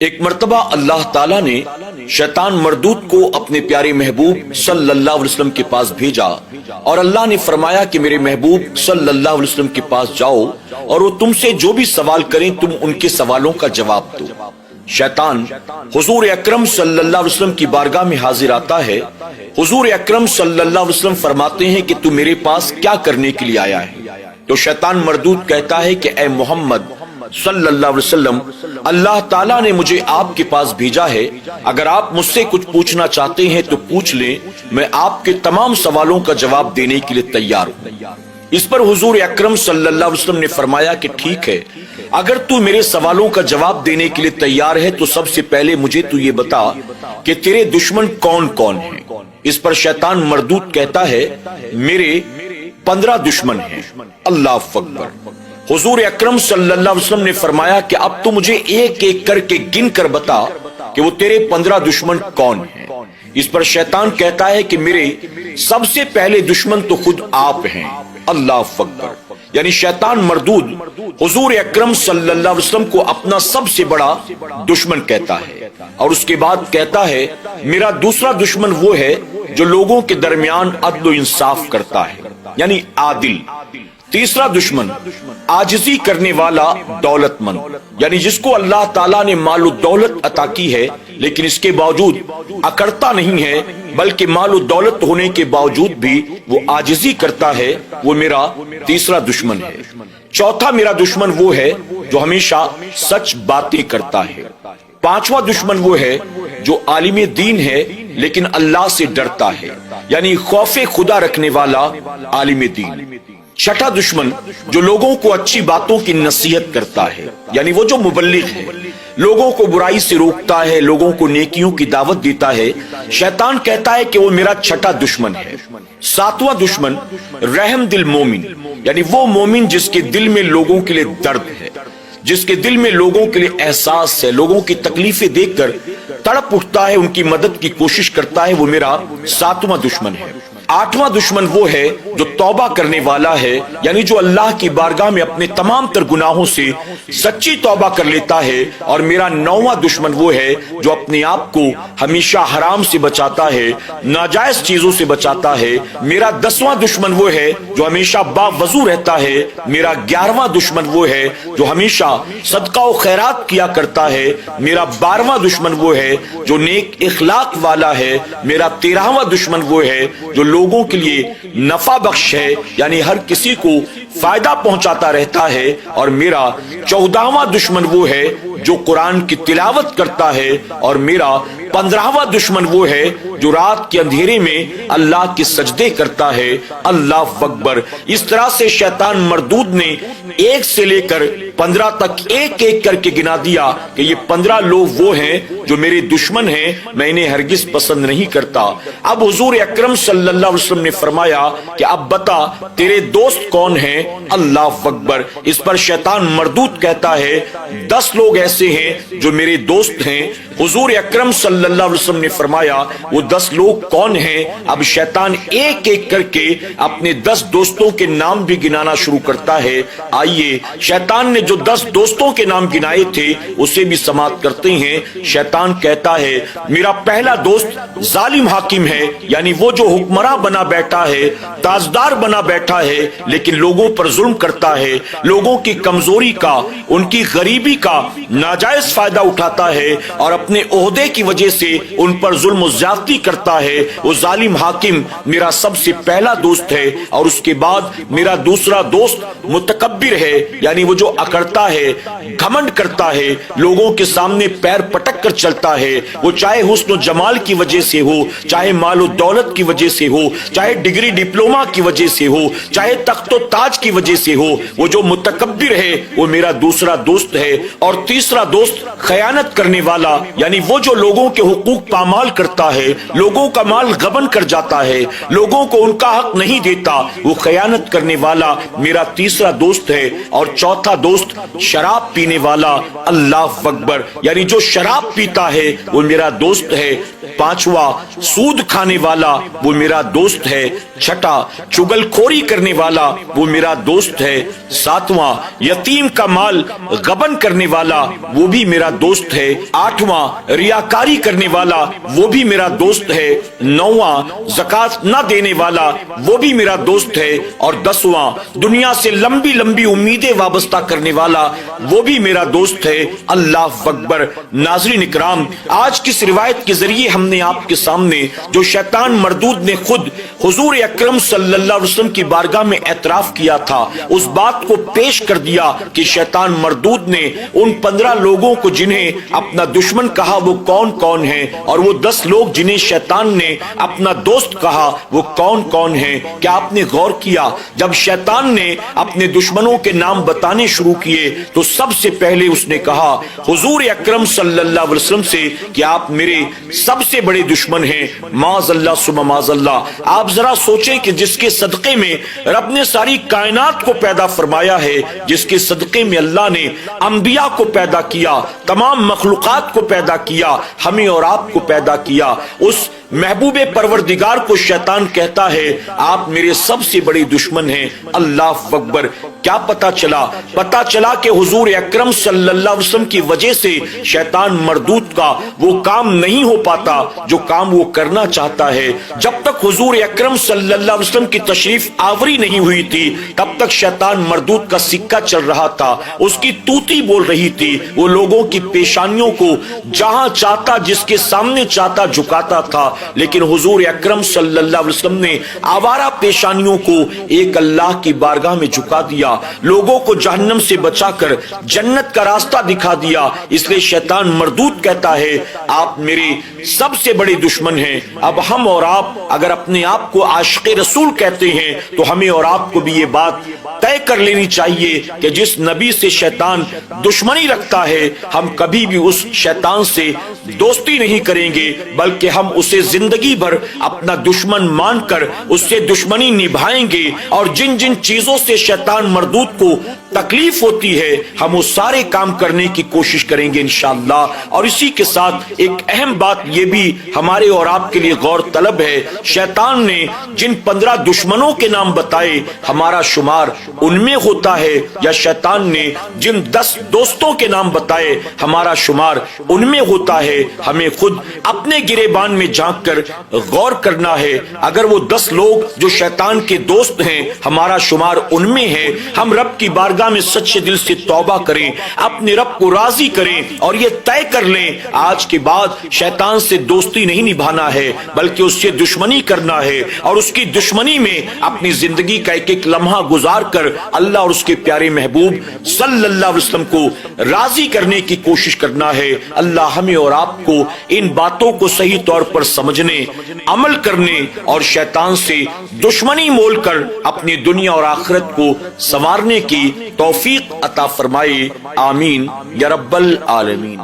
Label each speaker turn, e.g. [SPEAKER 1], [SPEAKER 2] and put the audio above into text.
[SPEAKER 1] ایک مرتبہ اللہ تعالیٰ نے شیطان مردود کو اپنے پیارے محبوب صلی اللہ علیہ وسلم کے پاس بھیجا اور اللہ نے فرمایا کہ میرے محبوب صلی اللہ علیہ وسلم کے پاس جاؤ اور وہ تم سے جو بھی سوال کریں تم ان کے سوالوں کا جواب دو۔ شیطان حضور اکرم صلی اللہ علیہ وسلم کی بارگاہ میں حاضر آتا ہے۔ حضور اکرم صلی اللہ علیہ وسلم فرماتے ہیں کہ تو میرے پاس کیا کرنے کے لیے آیا ہے؟ تو شیطان مردود کہتا ہے کہ اے محمد صلی اللہ علیہ وسلم، اللہ تعالیٰ نے مجھے آپ کے پاس بھیجا ہے، اگر آپ مجھ سے کچھ پوچھنا چاہتے ہیں تو پوچھ لیں، میں آپ کے تمام سوالوں کا جواب دینے کے لیے تیار ہوں۔ اس پر حضور اکرم صلی اللہ علیہ وسلم نے فرمایا کہ ٹھیک ہے، اگر تو میرے سوالوں کا جواب دینے کے لیے تیار ہے تو سب سے پہلے مجھے تو یہ بتا کہ تیرے دشمن کون کون ہیں؟ اس پر شیطان مردود کہتا ہے میرے 15 دشمن ہیں۔ اللہ اکبر۔ حضور اکرم صلی اللہ علیہ وسلم نے فرمایا کہ اب تو مجھے ایک ایک کر کے گن کر بتا کہ وہ تیرے 15 دشمن کون ہیں۔ اس پر شیطان کہتا ہے کہ میرے سب سے پہلے دشمن تو خود آپ ہیں۔ اللہ اکبر۔ یعنی شیطان مردود حضور اکرم صلی اللہ علیہ وسلم کو اپنا سب سے بڑا دشمن کہتا ہے، اور اس کے بعد کہتا ہے میرا دوسرا دشمن وہ ہے جو لوگوں کے درمیان عدل و انصاف کرتا ہے، یعنی عادل۔ تیسرا دشمن عاجزی کرنے والا دولت مند، یعنی جس کو اللہ تعالیٰ نے مال و دولت عطا کی ہے لیکن اس کے باوجود اکڑتا نہیں ہے، بلکہ مال و دولت ہونے کے باوجود بھی وہ عاجزی کرتا ہے، وہ میرا تیسرا دشمن ہے۔ چوتھا میرا دشمن وہ ہے جو ہمیشہ سچ باتیں کرتا ہے۔ پانچواں دشمن وہ ہے جو عالم دین ہے لیکن اللہ سے ڈرتا ہے، یعنی خوف خدا رکھنے والا عالم دین۔ چھٹا دشمن جو لوگوں کو اچھی باتوں کی نصیحت کرتا ہے، یعنی وہ جو مبلغ ہے، لوگوں کو برائی سے روکتا ہے، لوگوں کو نیکیوں کی دعوت دیتا ہے۔ شیطان کہتا ہے کہ وہ میرا چھٹا دشمن ہے۔ ساتواں دشمن رحم دل مومن، یعنی وہ مومن جس کے دل میں لوگوں کے لیے درد ہے، جس کے دل میں لوگوں کے لیے احساس ہے، لوگوں کی تکلیفیں دیکھ کر تڑپ اٹھتا ہے، ان کی مدد کی کوشش کرتا ہے، وہ میرا ساتواں دشمن ہے۔ آٹھواں دشمن وہ ہے جو توبہ کرنے والا ہے، یعنی جو اللہ کی بارگاہ میں اپنے تمام تر گناہوں سے سچی توبہ کر لیتا ہے، اور میرا نوواں دشمن وہ ہے جو اپنے آپ کو ہمیشہ حرام سے بچاتا ہے، ناجائز چیزوں سے بچاتا ہے۔ میرا 10واں دشمن وہ ہے جو ہمیشہ باوضو رہتا ہے۔ میرا 11واں دشمن وہ ہے جو ہمیشہ صدقہ و خیرات کیا کرتا ہے۔ میرا 12واں دشمن وہ ہے جو نیک اخلاق والا ہے۔ میرا 13واں دشمن وہ ہے جو لوگوں کے لیے نفع بخش ہے، یعنی ہر کسی کو فائدہ پہنچاتا رہتا ہے۔ اور میرا 14واں دشمن وہ ہے جو قرآن کی تلاوت کرتا ہے، اور میرا 15واں دشمن وہ ہے جو رات کے اندھیرے میں اللہ کے سجدے کرتا ہے۔ اللہ اکبر۔ اس طرح سے شیطان مردود نے 1 سے لے کر 15 تک ایک ایک کر کے گنا دیا کہ یہ 15 لوگ وہ ہیں جو میرے دشمن ہیں، میں انہیں ہرگز پسند نہیں کرتا۔ اب حضور اکرم صلی اللہ علیہ وسلم نے فرمایا کہ اب بتا تیرے دوست کون ہیں؟ اللہ اکبر۔ اس پر شیطان مردود کہتا ہے 10 لوگ ایسے ہیں جو میرے دوست ہیں۔ حضور اکرم صلی اللہ علیہ وسلم نے فرمایا وہ 10 لوگ کون ہیں؟ اب شیطان ایک ایک کر کے اپنے 10 دوستوں کے نام بھی گنانا شروع کرتا ہے۔ آئیے شیطان نے جو 10 دوستوں کے نام گنائے تھے اسے بھی سماعت کرتے ہیں۔ شیطان کہتا ہے میرا پہلا دوست ظالم حاکم ہے، یعنی وہ جو حکمراں بنا بیٹھا ہے، تاجدار بنا بیٹھا ہے، لیکن لوگوں پر ظلم کرتا ہے، لوگوں کی کمزوری کا، ان کی غریبی کا ناجائز فائدہ اٹھاتا ہے اور اپنے عہدے کی وجہ سے ان پر ظلم و زیادتی کرتا ہے۔ وہ ظالم حاکم میرا سب سے پہلا دوست ہے۔ اور اس کے بعد میرا دوسرا دوست متکبر ہے، یعنی وہ جو اکڑتا ہے، گھمنڈ کرتا ہے، لوگوں کے سامنے پیر پٹک کر چلتا ہے، وہ چاہے حسن و جمال کی وجہ سے ہو، چاہے مال و دولت کی وجہ سے ہو، چاہے ڈگری ڈپلوما کی وجہ سے ہو، چاہے تخت و تاج کی وجہ سے ہو، وہ جو متکبر ہے وہ میرا دوسرا دوست ہے۔ اور تیسرا دوست خیانت کرنے والا، یعنی وہ جو لوگوں کے حقوق پامال کرتا ہے، لوگوں کا مال غبن کر جاتا ہے، لوگوں کو ان کا حق نہیں دیتا، وہ خیانت کرنے والا میرا تیسرا دوست ہے۔ اور چوتھا دوست شراب پینے والا، اللہ اکبر، یعنی جو شراب پیتا ہے وہ میرا دوست ہے۔ پانچواں سود کھانے والا، وہ میرا دوست ہے۔ چھٹا چگل خوری کرنے والا، وہ میرا دوست ہے۔ ساتواں یتیم کا مال غبن کرنے والا، وہ بھی میرا دوست ہے۔ آٹھواں ریاکاری کرنے والا، وہ بھی میرا دوست ہے۔ نواں زکات نہ دینے والا، وہ بھی میرا دوست ہے۔ اور دسواں دنیا سے لمبی لمبی امیدیں وابستہ کرنے والا، وہ بھی میرا دوست ہے۔ اللہ اکبر۔ ناظرین اکرام، آج کس روایت کے ذریعے ہم نے آپ کے سامنے جو شیطان مردود نے خود حضور اکرم صلی اللہ علیہ وسلم کی بارگاہ میں اعتراف کیا تھا، اس بات کو پیش کر دیا کہ شیطان مردود نے ان 15 لوگوں کو جنہیں اپنا دشمن کہا وہ کون کون ہیں، اور وہ 10 لوگ جنہیں شیطان نے اپنا دوست کہا وہ کون کون ہیں۔ کیا آپ نے غور کیا؟ جب شیطان نے اپنے دشمنوں کے نام بتانے شروع کیے تو سب سے پہلے اس نے کہا حضور اکرم صلی اللہ علیہ وسلم سے کہ آپ میرے سب سے بڑے دشمن ہیں۔ معاذ اللہ ثم معاذ اللہ۔ آپ ذرا سوچیں کہ جس کے صدقے میں رب نے ساری کائنات کو پیدا فرمایا ہے، جس کے صدقے میں اللہ نے انبیاء کو پیدا کیا، تمام مخلوقات کو پیدا کیا، ہمیں اور آپ کو پیدا کیا، اس محبوب پروردگار کو شیطان کہتا ہے آپ میرے سب سے بڑے دشمن ہیں۔ اللہ اکبر۔ کیا پتا چلا؟ پتا چلا کہ حضور اکرم صلی اللہ علیہ وسلم کی وجہ سے شیطان مردود کا وہ کام نہیں ہو پاتا جو کام وہ کرنا چاہتا ہے۔ جب تک حضور اکرم صلی اللہ علیہ وسلم کی تشریف آوری نہیں ہوئی تھی تب تک شیطان مردود کا سکہ چل رہا تھا، اس کی توتی بول رہی تھی، وہ لوگوں کی پیشانیوں کو جہاں چاہتا جس کے سامنے چاہتا جھکاتا تھا، لیکن حضور اکرم صلی اللہ علیہ وسلم نے آوارہ پیشانیوں کو ایک اللہ کی بارگاہ میں جھکا دیا، لوگوں کو جہنم سے بچا کر جنت کا راستہ دکھا دیا۔ اس لیے شیطان مردود کہتا ہے آپ میرے سب سے بڑے دشمن ہیں۔ اب ہم اور آپ اگر اپنے آپ کو عاشق رسول کہتے ہیں تو ہمیں اور آپ کو بھی یہ بات طے کر لینی چاہیے کہ جس نبی سے شیطان دشمنی رکھتا ہے ہم کبھی بھی اس شیطان سے دوستی نہیں کریں گے، بلکہ ہم اسے زندگی بھر اپنا دشمن مان کر اس سے دشمنی نبھائیں گے، اور جن جن چیزوں سے شیطان مردود کو تکلیف ہوتی ہے ہم وہ سارے کام کرنے کی کوشش کریں گے انشاءاللہ۔ اور اسی کے ساتھ ایک اہم بات یہ بھی ہمارے اور آپ کے لیے غور طلب ہے، شیطان نے جن 15 دشمنوں کے نام بتائے ہمارا شمار ان میں ہوتا ہے، یا شیطان نے جن 10 دوستوں کے نام بتائے ہمارا شمار ان میں ہوتا ہے؟ ہمیں خود اپنے گریبان میں جھانک کر غور کرنا ہے۔ اگر وہ 10 لوگ جو شیطان کے دوست ہیں ہمارا شمار ان میں ہے، ہم رب کی بارگاہ میں سچے دل سے توبہ کریں، اپنے رب کو راضی کریں اور یہ طے کر لیں آج کے بعد شیطان سے دوستی نہیں نبھانا ہے بلکہ اس سے دشمنی کرنا ہے، اور اس کی دشمنی میں اپنی زندگی کا ایک ایک لمحہ گزار کر اللہ اور اس کے پیارے محبوب صلی اللہ علیہ وسلم کو راضی کرنے کی کوشش کرنا ہے۔ اللہ ہمیں اور آپ کو ان باتوں کو صحیح طور پر سمجھنے، عمل کرنے اور شیطان سے دشمنی مول کر اپنی دنیا اور آخرت کو سنوارنے کی توفیق عطا فرمائے، آمین یا رب العالمین۔